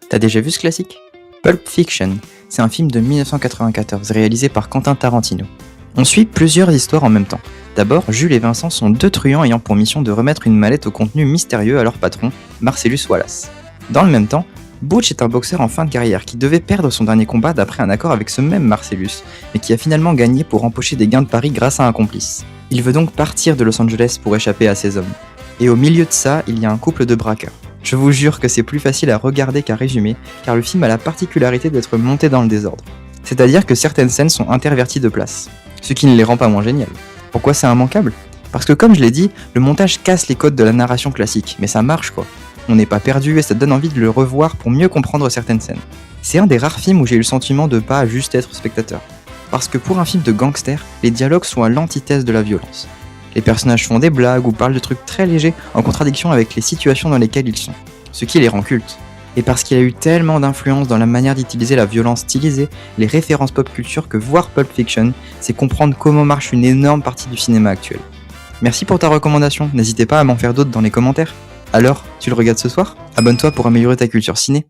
T'as déjà vu ce classique? Pulp Fiction, c'est un film de 1994 réalisé par Quentin Tarantino. On suit plusieurs histoires en même temps. D'abord, Jules et Vincent sont deux truands ayant pour mission de remettre une mallette au contenu mystérieux à leur patron, Marcellus Wallace. Dans le même temps, Butch est un boxeur en fin de carrière qui devait perdre son dernier combat d'après un accord avec ce même Marcellus, mais qui a finalement gagné pour empocher des gains de pari grâce à un complice. Il veut donc partir de Los Angeles pour échapper à ses hommes. Et au milieu de ça, il y a un couple de braqueurs. Je vous jure que c'est plus facile à regarder qu'à résumer, car le film a la particularité d'être monté dans le désordre. C'est-à-dire que certaines scènes sont interverties de place, ce qui ne les rend pas moins géniales. Pourquoi c'est immanquable? Parce que comme je l'ai dit, le montage casse les codes de la narration classique, mais ça marche quoi. On n'est pas perdu et ça donne envie de le revoir pour mieux comprendre certaines scènes. C'est un des rares films où j'ai eu le sentiment de pas juste être spectateur. Parce que pour un film de gangster, les dialogues sont à l'antithèse de la violence. Les personnages font des blagues ou parlent de trucs très légers en contradiction avec les situations dans lesquelles ils sont, ce qui les rend cultes. Et parce qu'il y a eu tellement d'influence dans la manière d'utiliser la violence stylisée, les références pop culture que voir Pulp Fiction, c'est comprendre comment marche une énorme partie du cinéma actuel. Merci pour ta recommandation, n'hésitez pas à m'en faire d'autres dans les commentaires. Alors, tu le regardes ce soir? Abonne-toi pour améliorer ta culture ciné.